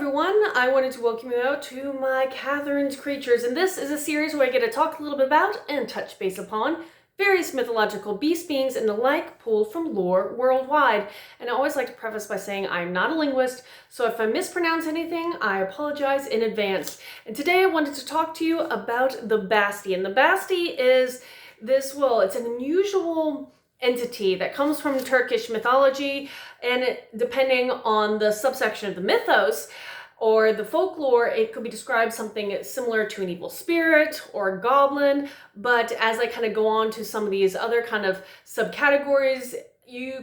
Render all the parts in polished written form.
everyone. I wanted to welcome you out to my Katharine's Creatures, and this is a series where I get to talk a little bit about and touch base upon various mythological beast beings and the like pulled from lore worldwide. And I always like to preface by saying I'm not a linguist, so if I mispronounce anything, I apologize in advance. And today I wanted to talk to you about the Basti. And the Basti is this, well, it's an unusual entity that comes from Turkish mythology, and depending on the subsection of the mythos or the folklore, it could be described something similar to an evil spirit or a goblin. But as I kind of go on to some of these other kind of subcategories, you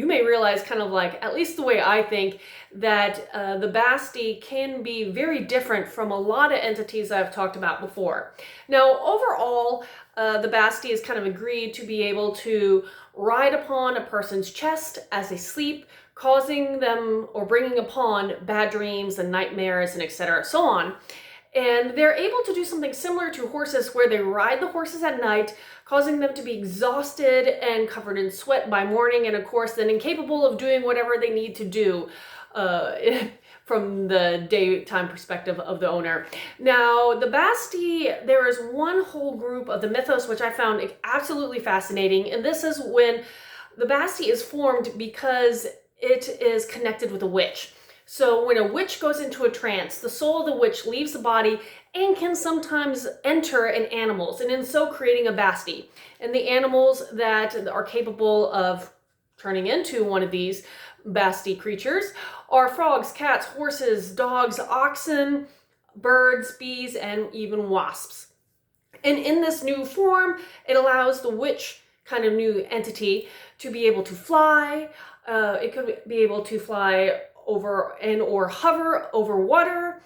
may realize, kind of like, at least the way I think, that the Basti can be very different from a lot of entities I've talked about before. Now, overall, the Basti is kind of agreed to be able to ride upon a person's chest as they sleep, causing them or bringing upon bad dreams and nightmares and etc. so on. And they're able to do something similar to horses, where they ride the horses at night, causing them to be exhausted and covered in sweat by morning, and of course then incapable of doing whatever they need to do from the daytime perspective of the owner. Now, the Basti, there is one whole group of the mythos which I found absolutely fascinating, and this is when the Basti is formed because it is connected with a witch. So when a witch goes into a trance, the soul of the witch leaves the body and can sometimes enter in animals, and in so creating a Basti. And the animals that are capable of turning into one of these Basti creatures are frogs, cats, horses, dogs, oxen, birds, bees, and even wasps. And in this new form, it allows the witch kind of new entity to be able to fly. It could be able to fly over and or hover over water,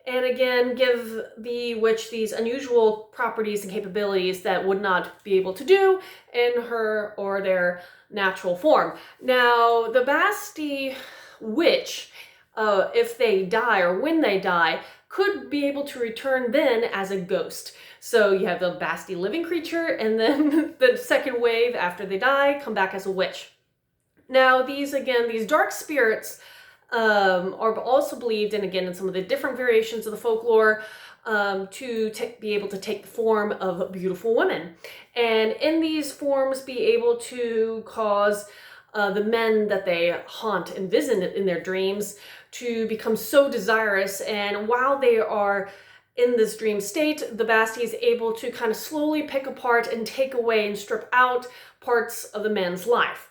and again give the witch these unusual properties and capabilities that would not be able to do in her or their natural form. Now, the Basti witch, if they die or when they die, could be able to return then as a ghost. So you have the Basti living creature, and then the second wave after they die come back as a witch. Now, these dark spirits are also believed, and again in some of the different variations of the folklore, to be able to take the form of beautiful women, and in these forms be able to cause the men that they haunt and visit in their dreams to become so desirous. And while they are in this dream state, the Basti is able to kind of slowly pick apart and take away and strip out parts of the man's life,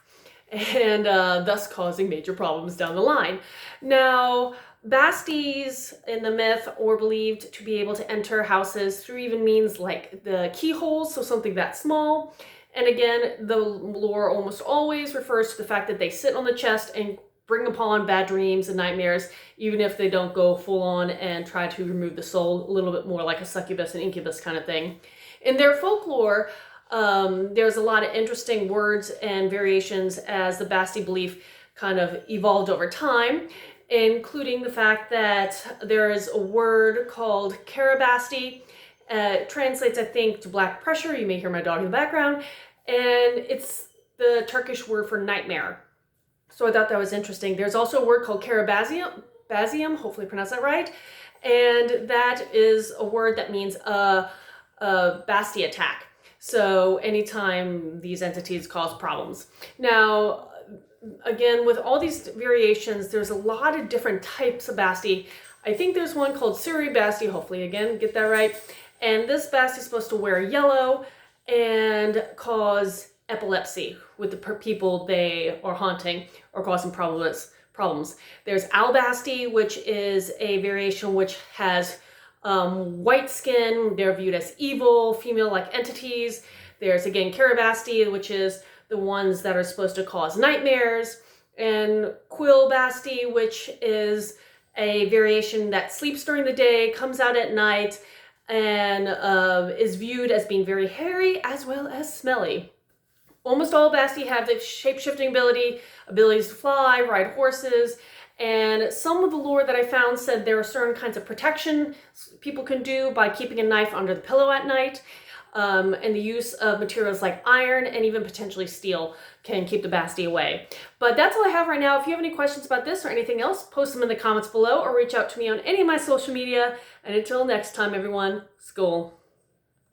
and thus causing major problems down the line. Now, Bastis in the myth were believed to be able to enter houses through even means like the keyholes, so something that small. And again, the lore almost always refers to the fact that they sit on the chest and bring upon bad dreams and nightmares, even if they don't go full on and try to remove the soul, a little bit more like a succubus and incubus kind of thing. In their folklore, there's a lot of interesting words and variations as the Basti belief kind of evolved over time, including the fact that there is a word called Karabasti. Translates, I think, to black pressure. You may hear my dog in the background. And it's the Turkish word for nightmare. So I thought that was interesting. There's also a word called Karabazium, hopefully I pronounced that right. And that is a word that means a Basti attack. So anytime these entities cause problems. Now, again, with all these variations, there's a lot of different types of Basti. I think there's one called Suri Basti, hopefully, again, get that right. And this Basti is supposed to wear yellow and cause epilepsy with the people they are haunting or causing problems. There's Albasti, which is a variation which has white skin. They're viewed as evil, female-like entities. There's, again, Karabasti, which is the ones that are supposed to cause nightmares. And Quillbasti, which is a variation that sleeps during the day, comes out at night, and is viewed as being very hairy as well as smelly. Almost all Basti have the shape-shifting abilities to fly, ride horses, and some of the lore that I found said there are certain kinds of protection people can do by keeping a knife under the pillow at night, and the use of materials like iron and even potentially steel can keep the Basti away. But that's all I have right now. If you have any questions about this or anything else, post them in the comments below or reach out to me on any of my social media. And until next time, everyone, Skål.